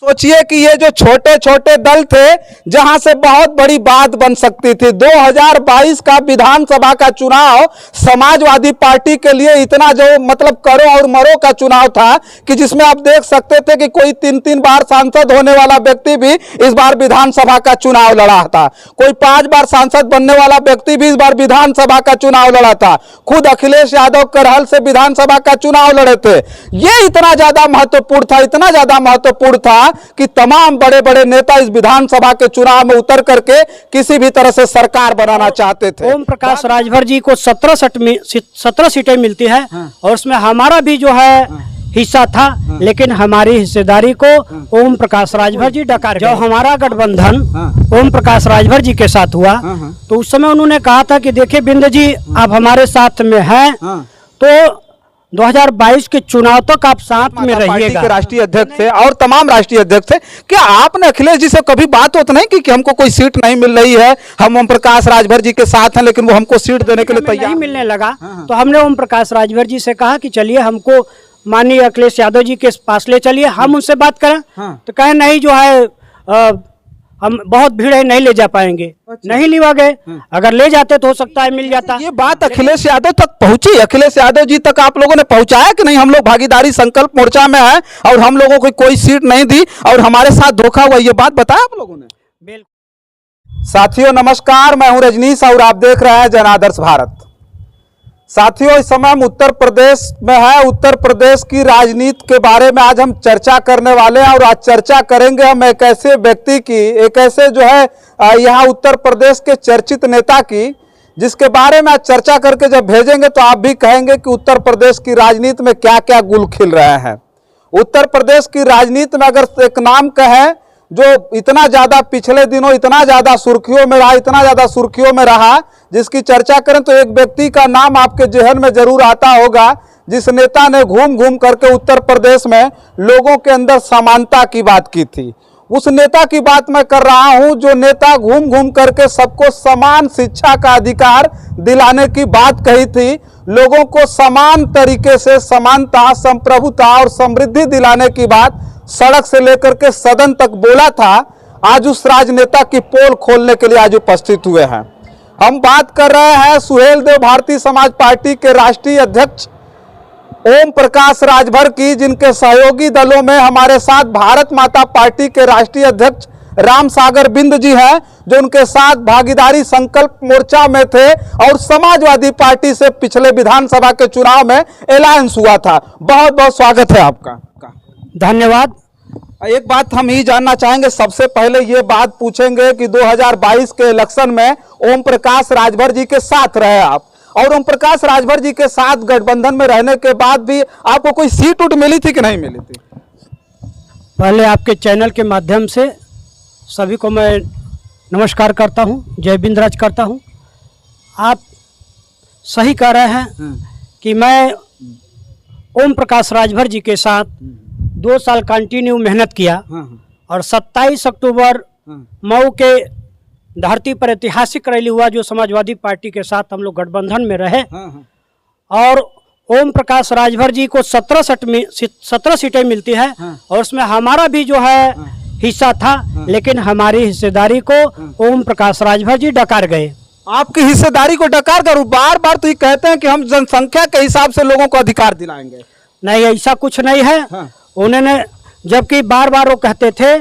सोचिए कि ये जो छोटे छोटे दल थे जहां से बहुत बड़ी बात बन सकती थी। 2022 का विधानसभा का चुनाव समाजवादी पार्टी के लिए इतना जो मतलब करो और मरो का चुनाव था कि जिसमें आप देख सकते थे कि कोई 3-3 बार सांसद होने वाला व्यक्ति भी इस बार विधानसभा का चुनाव लड़ा था, कोई 5 बार सांसद बनने वाला व्यक्ति भी इस बार विधानसभा का चुनाव लड़ा था। खुद अखिलेश यादव करहल से विधानसभा का चुनाव लड़े थे। ये इतना ज्यादा महत्वपूर्ण था, इतना ज्यादा महत्वपूर्ण था कि तमाम बड़े बड़े नेता इस विधानसभा के चुनाव में उतर करके किसी भी तरह से सरकार बनाना चाहते थे। ओम प्रकाश राजभर जी को 17 सीटें मिलती है और उसमें हमारा भी जो है हिस्सा था, लेकिन हमारी हिस्सेदारी को ओम प्रकाश राजभर जी डकार गए। जब हमारा गठबंधन ओम प्रकाश राजभर जी के साथ हुआ तो उस समय उन्होंने कहा था कि देखिए बिंद जी आप हमारे साथ में हैं तो 2022 के चुनाव तक आप साथ में रहिएगा। राष्ट्रीय अध्यक्ष थे और तमाम राष्ट्रीय अध्यक्ष थे। क्या आपने अखिलेश जी से कभी बात होता नहीं कि हमको कोई सीट नहीं मिल रही है, हम ओम प्रकाश राजभर जी के साथ हैं लेकिन वो हमको सीट देने के लिए तैयार नहीं मिलने लगा? तो हमने ओम प्रकाश राजभर जी से कहा कि चलिए हमको माननीय अखिलेश यादव जी के पास ले चलिए, हम उनसे बात करें। तो कहे नहीं जो है हम बहुत भीड़ है नहीं ले जा पाएंगे। नहीं लिवा गए, अगर ले जाते तो हो सकता है मिल जाता। ये बात अखिलेश यादव तक पहुंची? अखिलेश यादव जी तक आप लोगों ने पहुंचाया कि नहीं हम लोग भागीदारी संकल्प मोर्चा में है और हम लोगों को कोई सीट नहीं दी और हमारे साथ धोखा हुआ, ये बात बताया आप लोगों ने? बिल्कुल। साथियों नमस्कार, मैं हूं रजनीश और आप देख रहे हैं जन आदर्श भारत। साथियों इस समय हम उत्तर प्रदेश में है, उत्तर प्रदेश की राजनीति के बारे में आज हम चर्चा करने वाले हैं और आज चर्चा करेंगे हम एक ऐसे व्यक्ति की, एक ऐसे जो है यहाँ उत्तर प्रदेश के चर्चित नेता की, जिसके बारे में आज चर्चा करके जब भेजेंगे तो आप भी कहेंगे कि उत्तर प्रदेश की राजनीति में क्या क्या गुल खिल रहे हैं। उत्तर प्रदेश की राजनीति में अगर एक नाम कहें जो इतना ज्यादा पिछले दिनों इतना ज्यादा सुर्खियों में रहा, इतना ज्यादा सुर्खियों में रहा, जिसकी चर्चा करें तो एक व्यक्ति का नाम आपके जहन में जरूर आता होगा, जिस नेता ने घूम घूम करके उत्तर प्रदेश में लोगों के अंदर समानता की बात की थी। उस नेता की बात मैं कर रहा हूं जो नेता घूम घूम करके सबको समान शिक्षा का अधिकार दिलाने की बात कही थी, लोगों को समान तरीके से समानता, संप्रभुता और समृद्धि दिलाने की बात सड़क से लेकर के सदन तक बोला था। आज उस राजनेता की पोल खोलने के लिए आज उपस्थित हुए हैं। हम बात कर रहे हैं सुहेलदेव भारतीय समाज पार्टी के राष्ट्रीय अध्यक्ष ओम प्रकाश राजभर की, जिनके सहयोगी दलों में हमारे साथ भारत माता पार्टी के राष्ट्रीय अध्यक्ष राम सागर बिंद जी हैं, जो उनके साथ भागीदारी संकल्प मोर्चा में थे और समाजवादी पार्टी से पिछले विधानसभा के चुनाव में अलायंस हुआ था। बहुत बहुत स्वागत है आपका। धन्यवाद। एक बात हम ही जानना चाहेंगे, सबसे पहले ये बात पूछेंगे कि 2022 के इलेक्शन में ओम प्रकाश राजभर जी के साथ रहे आप, और ओम प्रकाश राजभर जी के साथ गठबंधन में रहने के बाद भी आपको कोई सीट उठ मिली थी कि नहीं मिली थी? पहले आपके चैनल के माध्यम से सभी को मैं नमस्कार करता हूं, जय बिंदराज करता हूं। आप सही कह रहे हैं कि मैं ओम प्रकाश राजभर जी के साथ 2 साल कंटिन्यू मेहनत किया और 27 अक्टूबर मऊ के धरती पर ऐतिहासिक रैली हुआ जो समाजवादी पार्टी के साथ हम लोग गठबंधन में रहे और ओम प्रकाश राजभर जी को 17 सीटें मिलती है और उसमें हमारा भी जो है हिस्सा था, लेकिन हमारी हिस्सेदारी को ओम प्रकाश राजभर जी डकार गए। आपकी हिस्सेदारी को डकार कर बार बार तो ये कहते हैं कि हम जनसंख्या के हिसाब से लोगों को अधिकार दिलाएंगे। नहीं, ऐसा कुछ नहीं है। उन्होंने जबकि बार बार वो कहते थे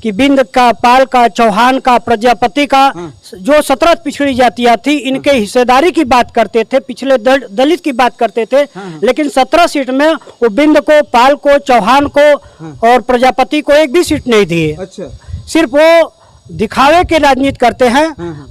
कि बिंद का, पाल का, चौहान का, प्रजापति का जो 17 पिछड़ी जातियां थी इनके हिस्सेदारी की बात करते थे, पिछले दलित की बात करते थे, लेकिन 17 सीट में वो बिंद को, पाल को, चौहान को और प्रजापति को एक भी सीट नहीं दिए। अच्छा। सिर्फ वो दिखावे की राजनीति करते हैं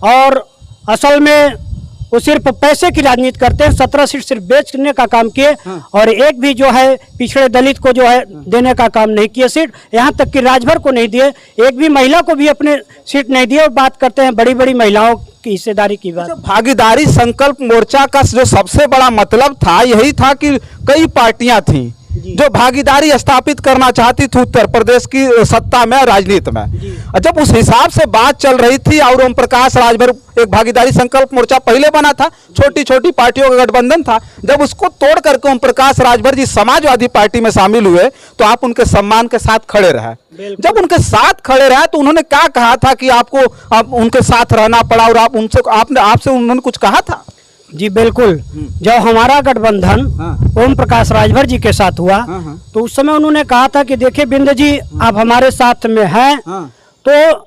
और असल में वो सिर्फ पैसे की राजनीति करते हैं। 17 सीट सिर्फ बेचने का काम किए और एक भी जो है पिछड़े दलित को जो है देने का काम नहीं किए सीट, यहाँ तक कि राजभर को नहीं दिए, एक भी महिला को भी अपने सीट नहीं दिए और बात करते हैं बड़ी बड़ी महिलाओं की हिस्सेदारी की बात। भागीदारी संकल्प मोर्चा का जो सबसे बड़ा मतलब था यही था कि कई पार्टियां थी, जो भागीदारी स्थापित करना चाहती थी उत्तर प्रदेश की सत्ता में, राजनीति में। जब उस हिसाब से बात चल रही थी और ओम प्रकाश राजभर एक भागीदारी संकल्प मोर्चा पहले बना था, छोटी छोटी पार्टियों का गठबंधन था, जब उसको तोड़ करके ओम प्रकाश राजभर जी समाजवादी पार्टी में शामिल हुए तो आप उनके सम्मान के साथ खड़े रहे। जब उनके साथ खड़े रहे तो उन्होंने क्या कहा था कि आपको उनके साथ रहना पड़ा और आप उनसे आपसे उन्होंने कुछ कहा था? जी बिल्कुल, जब हमारा गठबंधन ओम प्रकाश राजभर जी के साथ हुआ तो उस समय उन्होंने कहा था कि देखिए बिंद जी, आप हमारे साथ में हैं तो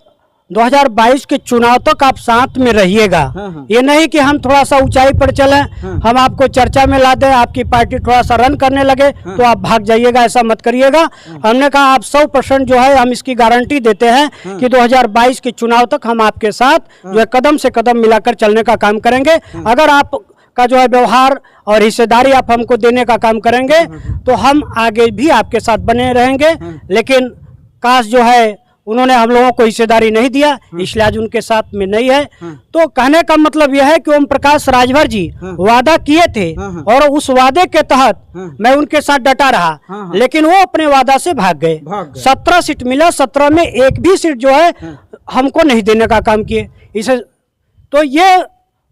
2022 के चुनाव तक आप साथ में रहिएगा। ये नहीं कि हम थोड़ा सा ऊंचाई पर चले, हम आपको चर्चा में ला दें, आपकी पार्टी थोड़ा सा रन करने लगे तो आप भाग जाइएगा, ऐसा मत करिएगा। हमने कहा आप 100% जो है हम इसकी गारंटी देते हैं कि 2022 के चुनाव तक हम आपके साथ जो है कदम से कदम मिलाकर चलने का काम करेंगे। अगर आप का जो है व्यवहार और हिस्सेदारी आप हमको देने का काम करेंगे तो हम आगे भी आपके साथ बने रहेंगे। लेकिन काश जो है उन्होंने हम लोगों को हिस्सेदारी नहीं दिया, इसलिए आज उनके साथ में नहीं है। तो कहने का मतलब यह है कि ओम प्रकाश राजभर जी वादा किए थे और उस वादे के तहत मैं उनके साथ डटा रहा, लेकिन वो अपने वादा से भाग गए। 17 सीट मिला, 17 में एक भी सीट जो है हमको नहीं देने का काम किए। इसे तो ये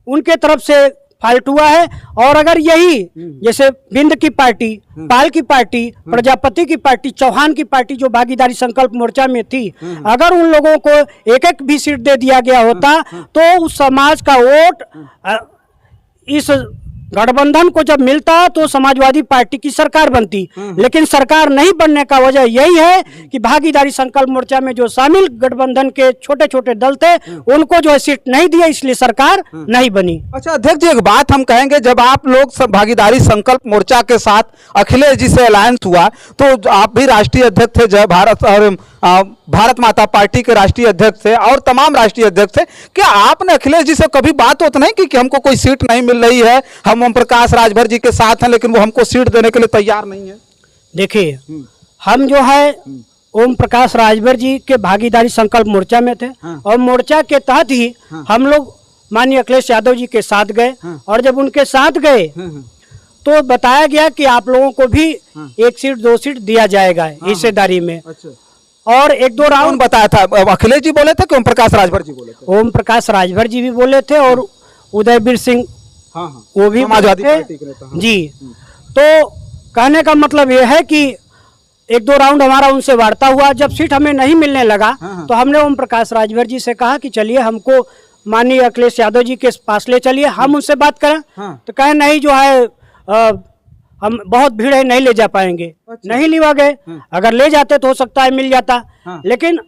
उनके तरफ से फाल्ट हुआ है। और अगर यही जैसे बिंद की पार्टी, पाल की पार्टी, प्रजापति की पार्टी, चौहान की पार्टी जो भागीदारी संकल्प मोर्चा में थी, अगर उन लोगों को एक एक भी सीट दे दिया गया होता तो उस समाज का वोट इस गठबंधन को जब मिलता तो समाजवादी पार्टी की सरकार बनती। लेकिन सरकार नहीं बनने का वजह यही है कि भागीदारी संकल्प मोर्चा में जो शामिल गठबंधन के छोटे छोटे दल थे उनको जो है सीट नहीं दिया, इसलिए सरकार नहीं बनी। अच्छा अध्यक्ष जी, एक बात हम कहेंगे, जब आप लोग सब भागीदारी संकल्प मोर्चा के साथ अखिलेश जी से अलायंस हुआ तो आप भी राष्ट्रीय अध्यक्ष थे, जय भारत और भारत माता पार्टी के राष्ट्रीय अध्यक्ष थे और तमाम राष्ट्रीय अध्यक्ष थे, क्या आपने अखिलेश जी से कभी बात होता नहीं कि हमको कोई सीट नहीं मिल रही है, हम ओम प्रकाश राजभर जी के साथ हैं लेकिन वो हमको सीट देने के लिए तैयार नहीं है? देखिए, हम जो है ओम प्रकाश राजभर जी के भागीदारी संकल्प मोर्चा में थे और मोर्चा के तहत ही हम लोग माननीय अखिलेश यादव जी के साथ गए। और जब उनके साथ गए तो बताया गया कि आप लोगों को भी 1 सीट 2 सीट दिया जाएगा हिस्सेदारी में। और 1-2 राउंड बताया था, अखिलेश जी बोले थे कि ओम प्रकाश राजभर जी बोले थे? ओम प्रकाश राजभर जी भी बोले थे और उदयवीर सिंह वो भी समाजवादी पार्टी के जी। तो कहने का मतलब ये है कि 1-2 राउंड हमारा उनसे वार्ता हुआ। जब सीट हमें नहीं मिलने लगा तो हमने ओम प्रकाश राजभर जी से कहा कि चलिए हमको माननीय अखिलेश यादव जी के पास ले चलिए, हम उनसे बात करें। तो कहे नहीं, जो है हम बहुत भीड़ है, नहीं ले जा पाएंगे। नहीं लिवा गए, अगर ले जाते तो हो सकता है मिल जाता, लेकिन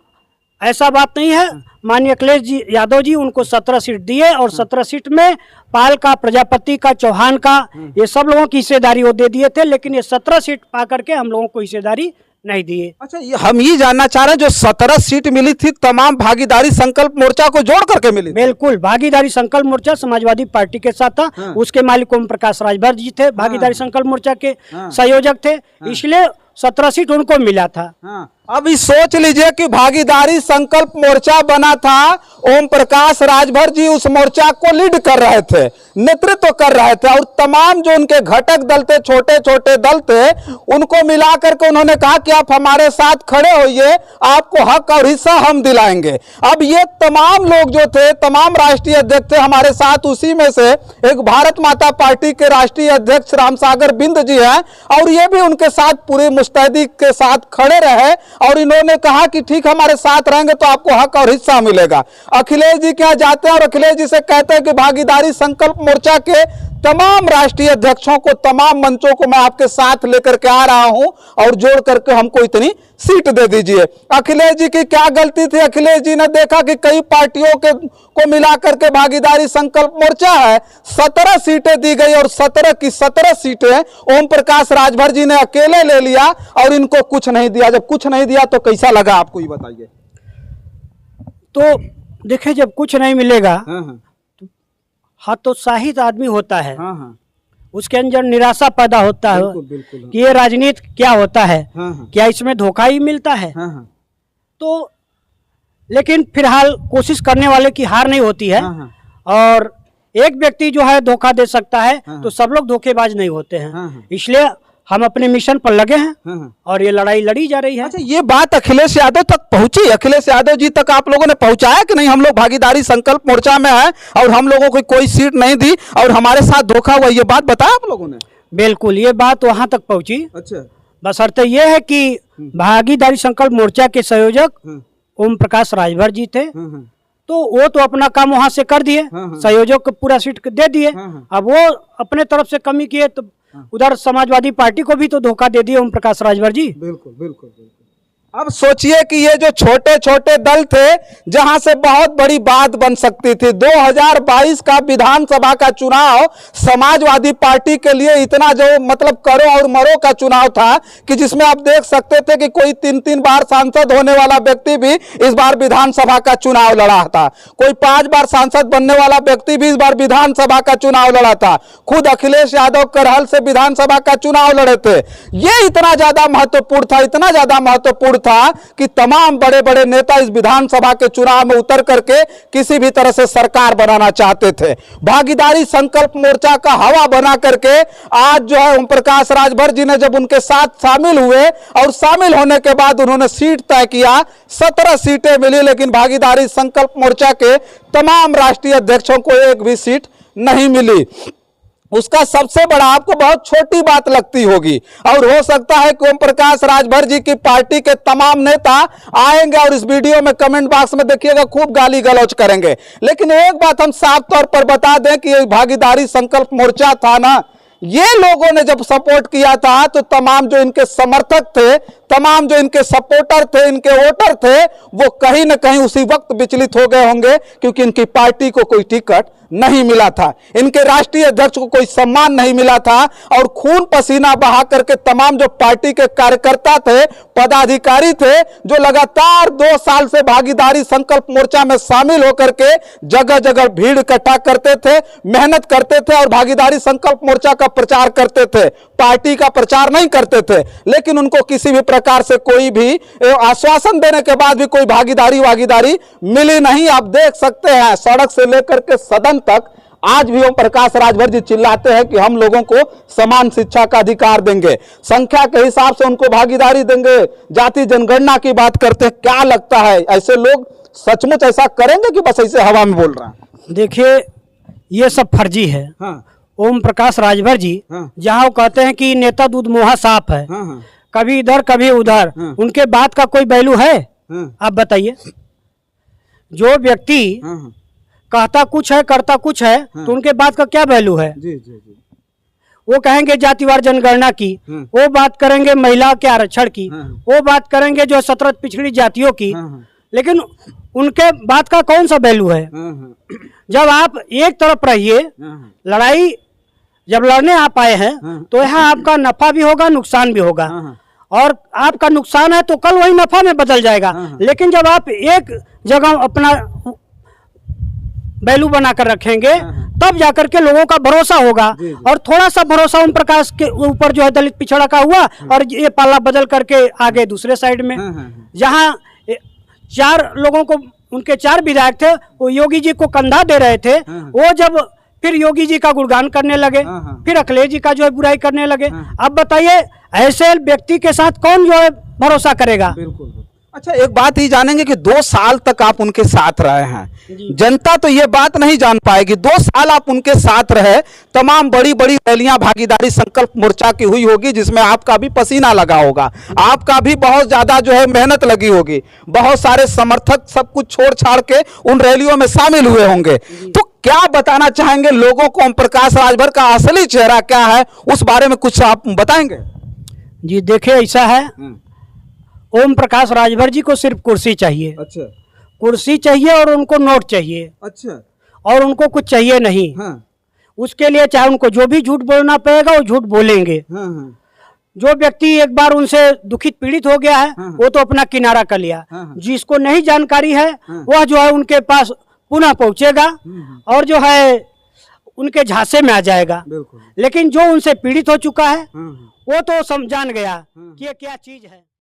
ऐसा बात नहीं है। माननीय अखिलेश जी यादव जी उनको 17 सीट दिए और 17 सीट में पाल का, प्रजापति का, चौहान का, ये सब लोगों की हिस्सेदारी वो दे दिए थे, लेकिन ये 17 सीट पा करके हम लोगों को हिस्सेदारी नहीं दिए। अच्छा, हम ये जानना चाह रहे हैं, जो 17 सीट मिली थी तमाम भागीदारी संकल्प मोर्चा को जोड़ करके मिली? बिल्कुल, भागीदारी संकल्प मोर्चा समाजवादी पार्टी के साथ था। उसके मालिक ओम प्रकाश राजभर जी थे, भागीदारी संकल्प मोर्चा के संयोजक थे, इसलिए 17 सीट उनको मिला था। अभी सोच लीजिए कि भागीदारी संकल्प मोर्चा बना था, ओम प्रकाश राजभर जी उस मोर्चा को लीड कर रहे थे, नेतृत्व कर रहे थे और तमाम जो उनके घटक दल थे, छोटे छोटे दल थे, उनको मिलाकर के उन्होंने कहा कि आप हमारे साथ खड़े होइए, आपको हक और हिस्सा हम दिलाएंगे। अब ये तमाम लोग जो थे, तमाम राष्ट्रीय अध्यक्ष थे हमारे साथ, उसी में से एक भारत माता पार्टी के राष्ट्रीय अध्यक्ष रामसागर बिंद जी हैं और ये भी उनके साथ पूरी मुस्तैदी के साथ खड़े रहे और इन्होंने कहा कि ठीक हमारे साथ रहेंगे तो आपको हक और हिस्सा मिलेगा। अखिलेश जी क्या जाते हैं और अखिलेश जी से कहते हैं कि भागीदारी संकल्प मोर्चा के तमाम राष्ट्रीय अध्यक्षों को, तमाम मंचों को मैं आपके साथ लेकर के आ रहा हूं और जोड़ करके हमको इतनी सीट दे दीजिए। अखिलेश जी की क्या गलती थी? अखिलेश जी ने देखा कि कई पार्टियों को मिला करके भागीदारी संकल्प मोर्चा है, 17 सीटें दी गई और 17 की 17 सीटें ओम प्रकाश राजभर जी ने अकेले ले लिया और इनको कुछ नहीं दिया। जब कुछ नहीं दिया तो कैसा लगा आपको, ये बताइए। तो देखिए, जब कुछ नहीं मिलेगा हतोत्साहित आदमी होता है, उसके अंदर निराशा पैदा होता है कि ये राजनीति क्या होता है, क्या इसमें धोखा ही मिलता है। तो लेकिन फिलहाल कोशिश करने वाले की हार नहीं होती है और एक व्यक्ति जो है धोखा दे सकता है तो सब लोग धोखेबाज नहीं होते हैं। इसलिए हम अपने मिशन पर लगे हैं और ये लड़ाई लड़ी जा रही है। अच्छा, ये बात अखिलेश यादव तक पहुंची? अखिलेश यादव जी तक आप लोगों ने पहुंचाया कि नहीं हम लोग भागीदारी संकल्प मोर्चा में है और हम लोगों को कोई सीट नहीं दी और हमारे साथ धोखा हुआ, ये बात बताया आप लोगों ने? बिल्कुल, ये बात वहां तक पहुंची। अच्छा, बशर्ते ये है कि भागीदारी संकल्प मोर्चा के संयोजक ओम प्रकाश राजभर जी थे, तो वो तो अपना काम वहां से कर दिए, संयोजक को पूरा सीट दे दिए। अब वो अपने तरफ से कमी किए तो उधर समाजवादी पार्टी को भी तो धोखा दे दिए ओम प्रकाश राजभर जी। बिल्कुल बिल्कुल बिल्कुल। अब सोचिए कि ये जो छोटे छोटे दल थे जहां से बहुत बड़ी बात बन सकती थी, 2022 का विधानसभा का चुनाव समाजवादी पार्टी के लिए इतना जो मतलब करो और मरो का चुनाव था कि जिसमें आप देख सकते थे कि कोई 3-3 बार सांसद होने वाला व्यक्ति भी इस बार विधानसभा का चुनाव लड़ा था, कोई 5 बार सांसद बनने वाला व्यक्ति भी इस बार विधानसभा का चुनाव लड़ा था। खुद अखिलेश यादव करहल से विधानसभा का चुनाव लड़े थे। ये इतना ज्यादा महत्वपूर्ण था, इतना ज्यादा महत्वपूर्ण था कि तमाम बड़े बड़े नेता इस विधानसभा के चुनाव में उतर करके किसी भी तरह से सरकार बनाना चाहते थे। भागीदारी संकल्प मोर्चा का हवा बना करके आज जो है ओम प्रकाश राजभर जी ने जब उनके साथ शामिल हुए और शामिल होने के बाद उन्होंने सीट तय किया, 17 सीटें मिली, लेकिन भागीदारी संकल्प मोर्चा के तमाम राष्ट्रीय अध्यक्षों को एक भी सीट नहीं मिली। उसका सबसे बड़ा आपको बहुत छोटी बात लगती होगी और हो सकता है कि ओम प्रकाश राजभर जी की पार्टी के तमाम नेता आएंगे और इस वीडियो में कमेंट बॉक्स में देखिएगा खूब गाली गलौज करेंगे, लेकिन एक बात हम साफ तौर पर बता दें कि ये भागीदारी संकल्प मोर्चा था ना, ये लोगों ने जब सपोर्ट किया था तो तमाम जो इनके समर्थक थे, तमाम जो इनके सपोर्टर थे, इनके वोटर थे, वो कहीं ना कहीं उसी वक्त विचलित हो गए होंगे क्योंकि इनकी पार्टी को कोई टिकट नहीं मिला था, इनके राष्ट्रीय अध्यक्ष को कोई सम्मान नहीं मिला था और खून पसीना बहा करके तमाम जो पार्टी के कार्यकर्ता थे, पदाधिकारी थे, जो लगातार 2 साल से भागीदारी संकल्प मोर्चा में शामिल होकर के जगह जगह भीड़ इकट्ठा करते थे, मेहनत करते थे और भागीदारी संकल्प मोर्चा का प्रचार करते थे, पार्टी का प्रचार नहीं करते थे, लेकिन उनको किसी भी प्रकार से कोई भी आश्वासन देने के बाद भी कोई भागीदारी मिली नहीं। आप देख सकते हैं सड़क से लेकर के सदन तक आज भी ओम प्रकाश राजभर जी चिल्लाते हैं कि हम लोगों को समान शिक्षा का अधिकार देंगे, संख्या के हिसाब से उनको भागीदारी देंगे, जाति जनगणना की बात करते हैं। क्या लगता है ऐसे लोग सचमुच ऐसा करेंगे कि बस ऐसे हवा में बोल रहे हैं? देखिए, ये सब फर्जी है। ओम प्रकाश राजभर जी जहाँ वो कहते हैं कि नेता दूध मुहा साफ है, कभी इधर कभी उधर, उनके बात का कोई वैल्यू है? आप बताइए। जो व्यक्ति कहता कुछ है करता कुछ है तो उनके बात का क्या वैल्यू है? वो कहेंगे जातिवार जनगणना की, वो बात करेंगे महिला के आरक्षण की, वो बात करेंगे जो 17 पिछड़ी जातियों की, लेकिन उनके बात का कौन सा वैल्यू है? जब आप एक तरफ रहिए, लड़ाई जब लड़ने आप आए हैं तो यहाँ आपका नफा भी होगा नुकसान भी होगा, और आपका नुकसान है तो कल वही नफा में बदल जाएगा। लेकिन जब आप एक जगह अपना वैल्यू बनाकर रखेंगे तब जाकर के लोगों का भरोसा होगा। और थोड़ा सा भरोसा ओम प्रकाश के ऊपर जो है दलित पिछड़ा का हुआ और ये पाला बदल करके आगे दूसरे साइड में जहाँ 4 लोगों को, उनके 4 विधायक थे, वो योगी जी को कंधा दे रहे थे, वो जब फिर योगी जी का गुणगान करने लगे, फिर अखिलेश जी का जो है बुराई करने लगे। अब बताइए ऐसे व्यक्ति के साथ कौन जो है भरोसा करेगा? बिल्कुल। अच्छा, एक बात ही जानेंगे कि 2 साल तक आप उनके साथ रहे हैं, जनता तो ये बात नहीं जान पाएगी। 2 साल आप उनके साथ रहे, तमाम बड़ी बड़ी रैलियां भागीदारी संकल्प मोर्चा की हुई होगी जिसमें आपका भी पसीना लगा होगा, आपका भी बहुत ज्यादा जो है मेहनत लगी होगी, बहुत सारे समर्थक सब कुछ छोड़ छाड़ के उन रैलियों में शामिल हुए होंगे। तो क्या बताना चाहेंगे लोगों को, ओम प्रकाश राजभर का असली चेहरा क्या है, उस बारे में कुछ आप बताएंगे? जी देखिए, ऐसा है, ओम प्रकाश राजभर जी को सिर्फ कुर्सी चाहिए। अच्छा, कुर्सी चाहिए और उनको नोट चाहिए। अच्छा, और उनको कुछ चाहिए नहीं। उसके लिए चाहे उनको जो भी झूठ बोलना पड़ेगा वो झूठ बोलेंगे। जो व्यक्ति एक बार उनसे दुखित पीड़ित हो गया है वो तो अपना किनारा कर लिया, जिसको नहीं जानकारी है वह जो है उनके पास पुनः पहुंचेगा और जो है उनके झांसे में आ जाएगा। लेकिन जो उनसे पीड़ित हो चुका है वो तो जान गया कि ये क्या चीज है।